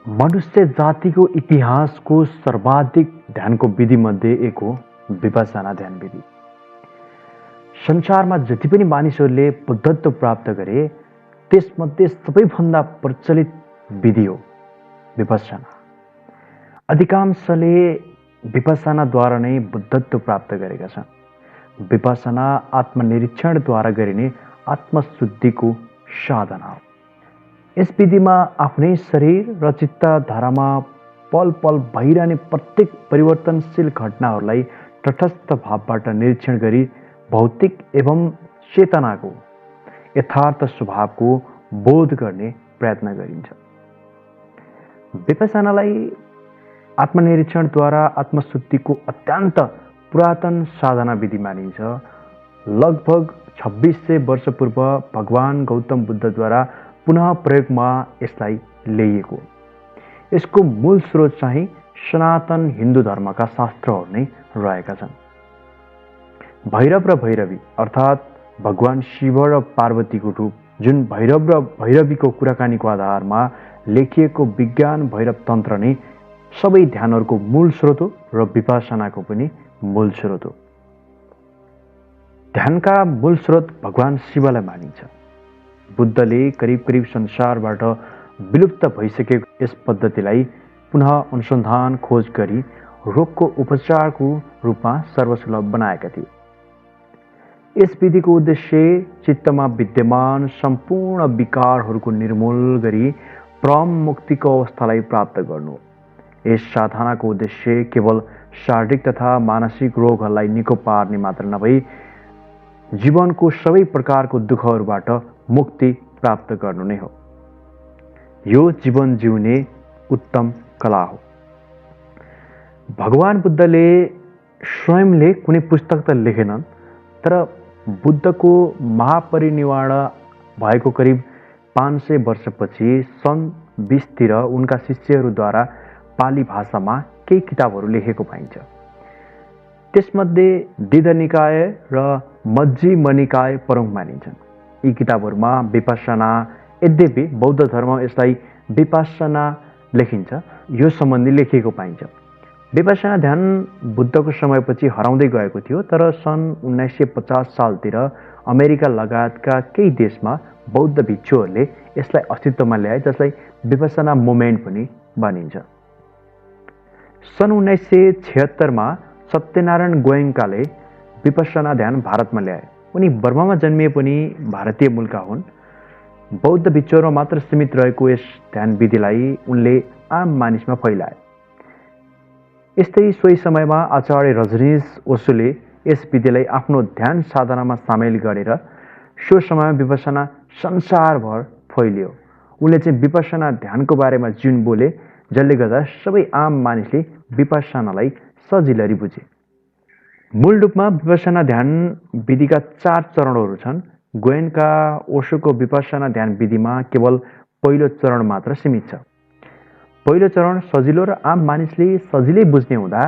मनुष्य जातिको इतिहासको सर्वाधिक ध्यानको विधिमध्ये एक हो विपश्यना ध्यान विधि। संसारमा जति पनि मानिसहरूले बुद्धत्व प्राप्त गरे त्यसमध्ये सबैभन्दा प्रचलित विधि हो विपश्यना। अधिकांशले विपश्यनाद्वारा नै बुद्धत्व प्राप्त गरेका छन्। विपश्यना आत्मनिरीक्षणद्वारा गरिने आत्मशुद्धिको साधना हो। यस विधिमा आफ्नै शरीर र चित्तधारामा पल पल भइरहने प्रत्येक परिवर्तनशील घटनाहरूलाई तटस्थ भावबाट निरीक्षण गरी भौतिक एवं चेतनाको यथार्थ स्वभावको बोध गर्ने प्रयत्न गरिन्छ। विपश्यनालाई आत्मनिरीक्षणद्वारा आत्मशुद्धिको अत्यन्त पुरातन साधना विधि मानिन्छ। लगभग 2600 वर्ष पूर्व भगवान गौतम बुद्धद्वारा पुनः प्रयोगमा यसलाई ल्याइएको। यसको मूल स्रोत चाहिँ सनातन हिन्दू धर्मका शास्त्रहरू नै रहेका छन्। भैरव र भैरवी अर्थात् भगवान शिव र पार्वतीको रूप, जुन भैरव र भैरवीको कुराकानीको आधारमा लेखिएको विज्ञान भैरव तन्त्र नै सबै ध्यानहरूको मूल स्रोत हो र विपश्यनाको पनि मूल स्रोत हो। ध्यानका मूल स्रोत भगवान शिवलाई मानिन्छ। बुद्धले करिब करिब संसारबाट विलुप्त भइसकेको यस पद्धतिलाई पुनः अनुसन्धान खोज गरी रोगको उपचारको रूपमा सर्वसुलभ बनाएका थिए। यस विधिको उद्देश्य चित्तमा विद्यमान सम्पूर्ण विकारहरूको निर्मूल गरी परम मुक्तिको अवस्थालाई प्राप्त गर्नु हो। यस साधनाको उद्देश्य केवल शारीरिक तथा मानसिक रोगहरूलाई निको पार्ने मात्र नभई जीवनको सबै प्रकारको दुःखहरूबाट मुक्ति प्राप्त गर्नु नै हो। यो जीवन जिउने उत्तम कला हो। भगवान बुद्धले स्वयंले कुनै पुस्तक त लेखेनन्, तर बुद्धको महापरिनिर्वाण भएको करिब 500 वर्षपछि सन् 20 तिर उनका शिष्यहरूद्वारा पाली भाषामा केही किताबहरू लेखेको पाइन्छ। त्यसमध्ये दीर्घनिकाय र मज्जिम निकाय प्रमुख मानिन्छन्। यी किताबहरूमा विपश्यना, यद्यपि बौद्ध धर्म यसलाई विपश्यना लेखिन्छ, यो सम्बन्धी लेखिएको पाइन्छ। विपश्यना ध्यान बुद्धको समयपछि हराउँदै गएको थियो, तर सन् 1950 सालतिर अमेरिका लगायतका केही देशमा बौद्ध भिक्षुहरूले यसलाई अस्तित्वमा ल्याए, जसलाई विपश्यना मुभमेन्ट पनि भनिन्छ। सन् 1976 मा सत्यनारायण गोयङ्काले विपश्यना ध्यान भारतमा ल्याए। उनी बर्मामा जन्मिए पनि भारतीय मूलका हुन्। बौद्ध भिक्षुहरूमा मात्र सीमित रहेको यस ध्यान विधिलाई उनले आम मानिसमा फैलाए। यस्तै सोही समयमा आचार्य रजनीश ओशोले यस विधिलाई आफ्नो ध्यान साधनामा सामेल गरेर सो समयमा विपश्यना संसारभर फैलियो। उनले चाहिँ विपश्यना ध्यानको बारेमा जुन बोले, जसले गर्दा सबै आम मानिसले विपश्यनालाई सजिलरी बुझे। मूल रूपमा विपश्यना ध्यान विधिका 4 चरणहरू छन्। गोयन्का ओशोको विपश्यना ध्यान विधिमा केवल पहिलो चरण मात्र सीमित छ। पहिलो चरण सजिलो र आम मानिसले सजिलै बुझ्ने हुँदा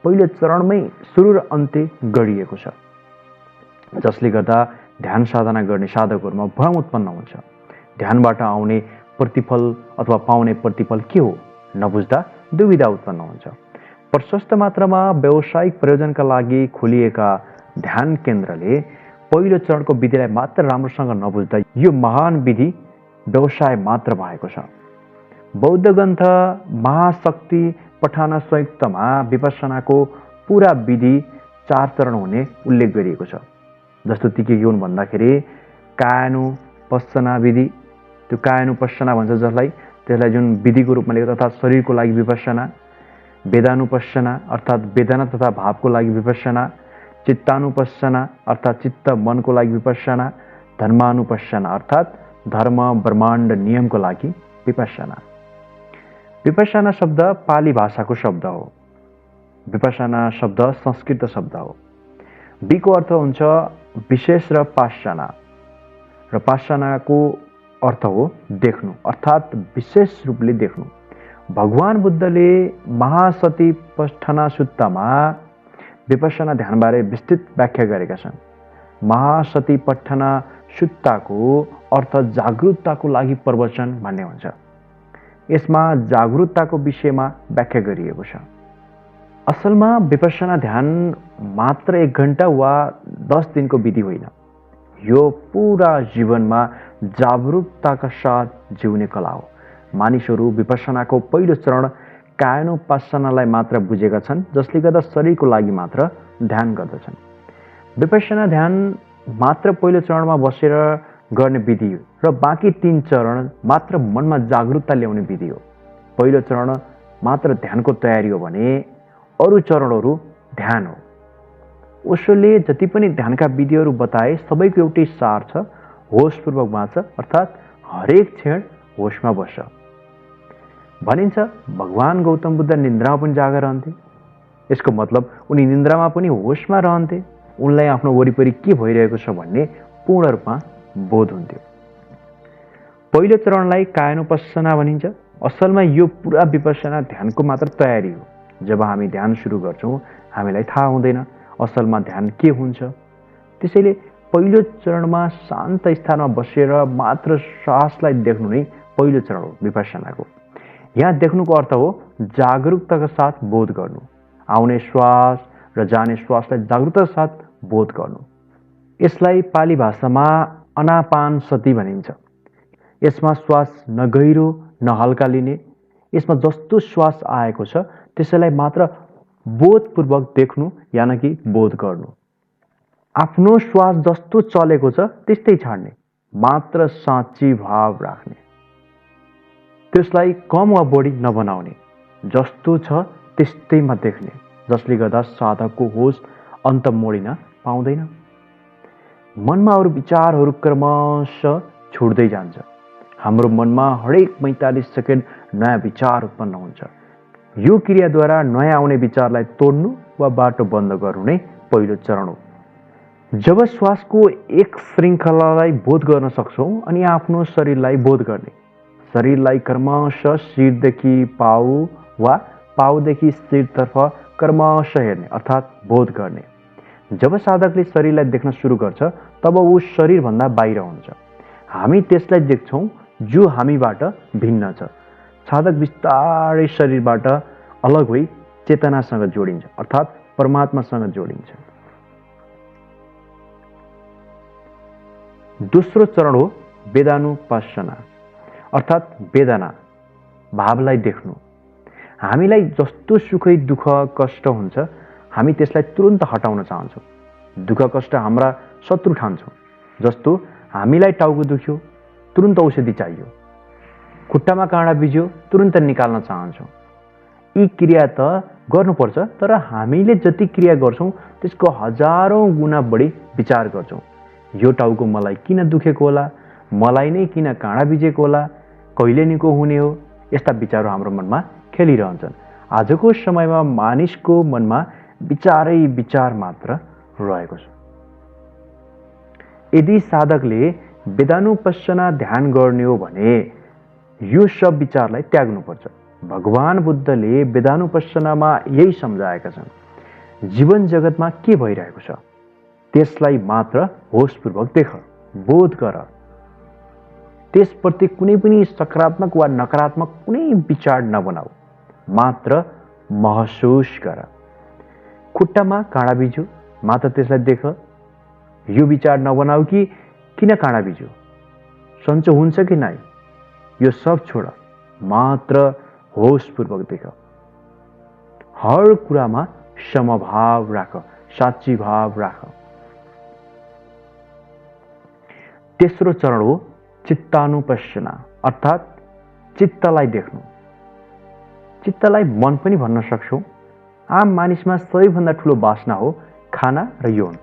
पहिलो चरणमै सुरु र अन्त्य गरिएको छ, जसले गर्दा ध्यान साधना गर्ने साधकहरूमा भ्रम उत्पन्न हुन्छ। ध्यानबाट आउने प्रतिफल अथवा पाउने प्रतिफल के हो नबुझ्दा दुविधा उत्पन्न हुन्छ। प्रशस्त मात्रामा व्यावसायिक प्रयोजनका लागि खोलिएका ध्यान केन्द्रले पहिलो चरणको विधिलाई मात्र राम्रोसँग नबुझ्दा यो महान विधि व्यवसाय मात्र भएको छ। बौद्ध ग्रन्थ महाशक्ति पठान संयुक्तमा विपश्यनाको पुरा विधि 4 चरण हुने उल्लेख गरिएको छ। जस्तो ती के हुन् भन्दाखेरि कायानुपश्यना विधि, त्यो कायानुपश्यना भन्छ त्यसलाई जुन विधिको रूपमा लिएको अर्थात् शरीरको लागि विपश्यना, वेदानुपश्यना अर्थात् वेदना तथा भावको लागि विपश्यना, चित्तानुपश्यना अर्थात् चित्त मनको लागि विपश्यना, धर्मानुपश्यना अर्थात् धर्म ब्रह्माण्ड नियमको लागि विपश्यना। विपश्यना शब्द पाली भाषाको शब्द हो। विपश्यना शब्द संस्कृत शब्द हो। विको अर्थ हुन्छ विशेष र पाश्यना, र पाश्यनाको अर्थ हो देख्नु अर्थात् विशेष रूपले देख्नु। भगवान बुद्धले महासती पठना सुत्तामा विपश्यना ध्यानबारे विस्तृत व्याख्या गरेका छन्। महासती पठना सुत्ताको अर्थ जागरूकताको लागि प्रवचन भन्ने हुन्छ। यसमा जागरूकताको विषयमा व्याख्या गरिएको छ। असलमा विपश्यना ध्यान मात्र 1 घण्टा वा 10 दिनको विधि होइन। यो पूरा जीवनमा जागरूकताका साथ जिउने कला हो। मानिसहरू विपश्यनाको पहिलो चरण कायनोपासनालाई मात्र बुझेका छन्, जसले गर्दा शरीरको लागि मात्र ध्यान गर्दछन्। विपश्यना ध्यान मात्र पहिलो चरणमा बसेर गर्ने विधि हो र बाँकी 3 चरण मात्र मनमा जागरूकता ल्याउने विधि हो। पहिलो चरण मात्र ध्यानको तयारी हो भने अरू चरणहरू ध्यान हो। ओशोले जति पनि ध्यानका विधिहरू बताए सबैको एउटै सार छ, होशपूर्वक बाँच, अर्थात् हरेक क्षण होशमा बस। भनिन्छ भगवान गौतम बुद्ध निन्द्रामा पनि जागा रहन्थे। यसको मतलब उनी निन्द्रामा पनि होशमा रहन्थे। उनलाई आफ्नो वरिपरि के भइरहेको छ भन्ने पूर्ण रूपमा बोध हुन्थ्यो। पहिलो चरणलाई कायनोपासना भनिन्छ। असलमा यो पुरा विपश्यना ध्यानको मात्र तयारी हो। जब हामी ध्यान सुरु गर्छौँ हामीलाई थाहा हुँदैन असलमा ध्यान के हुन्छ। त्यसैले पहिलो चरणमा शान्त स्थानमा बसेर मात्र श्वासलाई देख्नु नै पहिलो चरण हो विपश्यनाको। यहाँ देख्नुको अर्थ हो जागरूकताका साथ बोध गर्नु। आउने श्वास र जाने श्वासलाई जागरूकताका साथ बोध गर्नु। यसलाई पाली भाषामा अनापानसति भनिन्छ। यसमा श्वास न गहिरो न हल्का लिने। यसमा जस्तो श्वास आएको छ त्यसैलाई मात्र बोधपूर्वक देख्नु यानि कि बोध गर्नु। आफ्नो श्वास जस्तो चलेको छ त्यस्तै छाड्ने, मात्र साँची भाव राख्ने। त्यसलाई कम वा बढी नबनाउने, जस्तो छ त्यस्तैमा देख्ने, जसले गर्दा साधकको होश अन्त मोडिन पाउँदैन। मनमा अरू विचारहरू क्रमशः छुट्दै जान्छ। हाम्रो मनमा हरेक 45 सेकेन्ड नयाँ विचार उत्पन्न हुन्छ। यो क्रियाद्वारा नयाँ आउने विचारलाई तोड्नु वा बाटो बन्द गर्नु नै पहिलो चरण हो। जब श्वासको एक श्रृङ्खलालाई बोध गर्न सक्छौँ अनि आफ्नो शरीरलाई बोध गर्ने, शरीरलाई क्रमशः शिरदेखि पाउ वा पाउदेखि शिरतर्फ क्रमशः हेर्ने अर्थात् बोध गर्ने। जब साधकले शरीरलाई देख्न सुरु गर्छ तब ऊ शरीरभन्दा बाहिर हुन्छ। हामी त्यसलाई देख्छौँ जो हामीबाट भिन्न छ। साधक बिस्तारै शरीरबाट अलग भई चेतनासँग जोडिन्छ अर्थात् परमात्मासँग जोडिन्छ। दोस्रो चरण हो वेदानुपासना अर्थात् वेदना भावलाई देख्नु। हामीलाई जस्तो सुखै दुःख कष्ट हुन्छ हामी त्यसलाई तुरुन्त हटाउन चाहन्छौँ। दुःख कष्ट हाम्रा शत्रु ठान्छौँ। जस्तो हामीलाई टाउको दुख्यो तुरुन्त औषधि चाहियो, खुट्टामा काँडा बिज्यो तुरुन्त निकाल्न चाहन्छौँ। यी क्रिया त गर्नुपर्छ, तर हामीले जति क्रिया गर्छौँ त्यसको हजारौं गुणा बढी विचार गर्छौँ। यो टाउको मलाई किन दुखेको होला, मलाई नै किन काँडा बिजेको होला, कहिले निको हुने हो, यस्ता विचारहरू हाम्रो मनमा खेलिरहन्छन्। आजको समयमा मानिसको मनमा विचारै विचार मात्र रहेको छ। यदि साधकले वेदानुपासना ध्यान गर्ने हो भने यो सब विचारलाई त्याग्नुपर्छ। भगवान बुद्धले वेदानुपासनामा यही सम्झाएका छन्। जीवन जगतमा के भइरहेको छ त्यसलाई मात्र होशपूर्वक देख, बोध गर। त्यसप्रति कुनै पनि सकारात्मक वा नकारात्मक कुनै विचार नबनाऊ, मात्र महसुस गर। खुट्टामा काँडा बिज्यो मात्र त्यसलाई देख। यो विचार नबनाऊ कि किन काँडा बिज्यो, सन्चो हुन्छ कि नै, यो सब छोड, मात्र होशपूर्वक देख। हर कुरामा समभाव राख, साँची भाव राख। तेस्रो चरण हो चित्तानुपासना अर्थात् चित्तलाई देख्नु। चित्तलाई मन पनि भन्न सक्छौँ। आम मानिसमा सबैभन्दा ठुलो वासना हो खाना र यौन।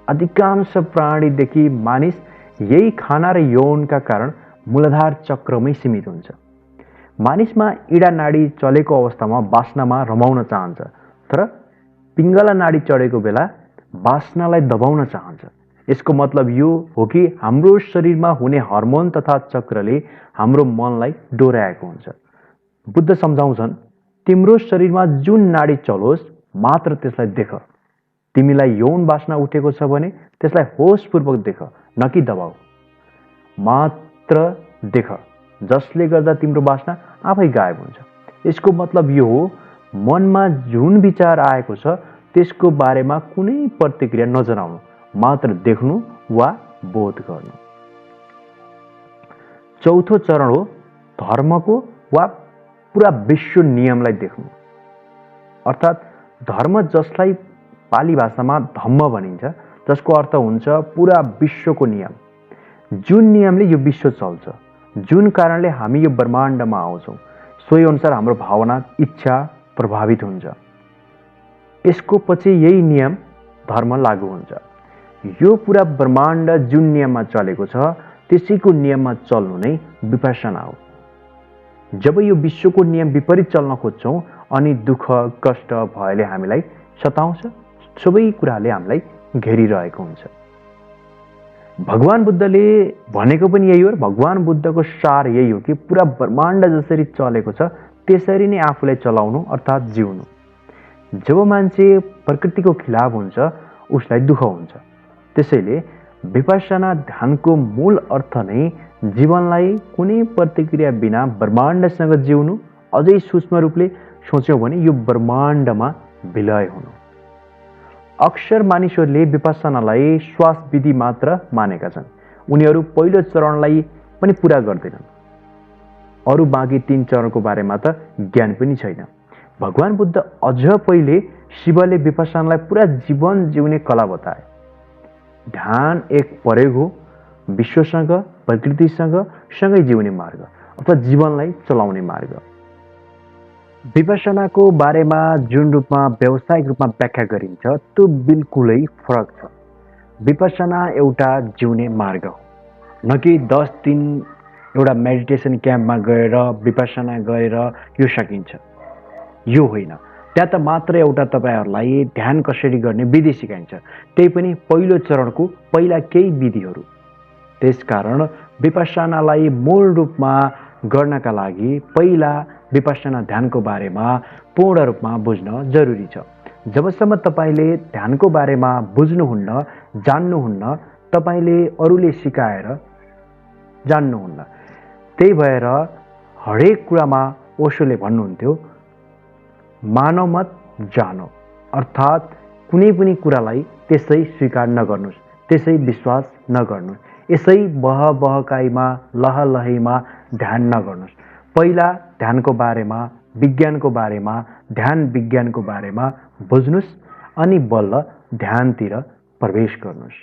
अधिकांश प्राणीदेखि मानिस यही खाना र यौनका कारण मूलाधार चक्रमै सीमित हुन्छ। मानिसमा इडा नाडी चलेको अवस्थामा वासनामा रमाउन चाहन्छ, तर पिङ्गला नाडी चढेको बेला वासनालाई दबाउन चाहन्छ। यसको मतलब यो हो कि हाम्रो शरीरमा हुने हर्मोन तथा चक्रले हाम्रो मनलाई डोर्याएको हुन्छ। बुद्ध सम्झाउँछन्, तिम्रो शरीरमा जुन नाडी चलोस् मात्र त्यसलाई देख। तिमीलाई यौन वासना उठेको छ भने त्यसलाई होशपूर्वक देख, न कि दबाऊ, मात्र देख। जसले गर्दा तिम्रो वासना आफै गायब हुन्छ। यसको मतलब यो हो, मनमा जुन विचार आएको छ त्यसको बारेमा कुनै प्रतिक्रिया नजनाउनु, मात्र देख्नु वा बोध गर्नु। चौथो चरण हो धर्मको वा पुरा विश्व नियमलाई देख्नु। अर्थात् धर्म, जसलाई पाली भाषामा धम्म भनिन्छ, जसको अर्थ हुन्छ पुरा विश्वको नियम, जुन नियमले यो विश्व चल्छ, जुन कारणले हामी यो ब्रह्माण्डमा आउँछौँ, सोही अनुसार हाम्रो भावना, इच्छा प्रभावित हुन्छ। यसको पछि यही नियम धर्म लागू हुन्छ। यो पुरा ब्रह्माण्ड जुन नियममा चलेको छ त्यसैको नियममा चल्नु नै विपश्यना हो। जब यो विश्वको नियम विपरीत चल्न खोज्छौँ अनि दुःख कष्ट भयले हामीलाई सताउँछ, सबै कुराले हामीलाई घेरिरहेको हुन्छ। भगवान बुद्धले भनेको पनि यही हो। भगवान बुद्धको सार यही हो कि पुरा ब्रह्माण्ड जसरी चलेको छ त्यसरी नै आफूलाई चलाउनु अर्थात् जिउनु। जब मान्छे प्रकृतिको खिलाफ हुन्छ उसलाई दुःख हुन्छ। त्यसैले विपश्यना ध्यानको मूल अर्थ नै जीवनलाई कुनै प्रतिक्रिया बिना ब्रह्माण्डसँग जिउनु। अझै सूक्ष्म रूपले सोच्यौँ भने यो ब्रह्माण्डमा विलय हुनु। अक्सर मानिसहरूले विपश्यनालाई श्वास विधि मात्र मानेका छन्। उनीहरू पहिलो चरणलाई पनि पूरा गर्दैनन्। अरू बाँकी 3 चरणको बारेमा त ज्ञान पनि छैन। भगवान बुद्ध अझ पहिले शिवले विपश्यनालाई पुरा जीवन जिउने कला बताए। ध्यान एक प्रयोग हो, विश्वसँग, प्रकृतिसँग सँगै जिउने मार्ग अथवा जीवनलाई चलाउने मार्ग। विपश्यनाको बारेमा जुन रूपमा व्यावसायिक रूपमा व्याख्या गरिन्छ त्यो बिल्कुलै फरक छ। विपश्यना एउटा जिउने मार्ग हो, न कि 10 दिन एउटा मेडिटेसन क्याम्पमा गएर विपश्यना गरेर यो सकिन्छ, यो होइन। त्यहाँ त मात्र एउटा तपाईहरुलाई ध्यान कसरी गर्ने विधि सिकाइन्छ, त्यही पनि पहिलो चरणको पहिला केही विधिहरू। त्यसकारण विपश्यनालाई मूल रूपमा गर्नका लागि पहिला विपश्यना ध्यानको बारेमा पूर्ण रूपमा बुझ्न जरुरी छ। जबसम्म तपाईले ध्यानको बारेमा बुझ्नुहुन्न, जान्नुहुन्न, तपाईले अरूले सिकाएर जान्नुहुन्न। त्यही भएर हरेक कुरामा ओशोले भन्नुहुन्थ्यो, मानव मत जानो, अर्थात् कुनै पनि कुरालाई त्यसै स्वीकार नगर्नुस्, त्यसै विश्वास नगर्नुस्, यसै बहकाइमा लहलहीमा ध्यान नगर्नुस्। पहिला ध्यानको बारेमा, विज्ञानको बारेमा, ध्यान विज्ञानको बारेमा बुझ्नुस् अनि बल्ल ध्यानतिर प्रवेश गर्नुस्।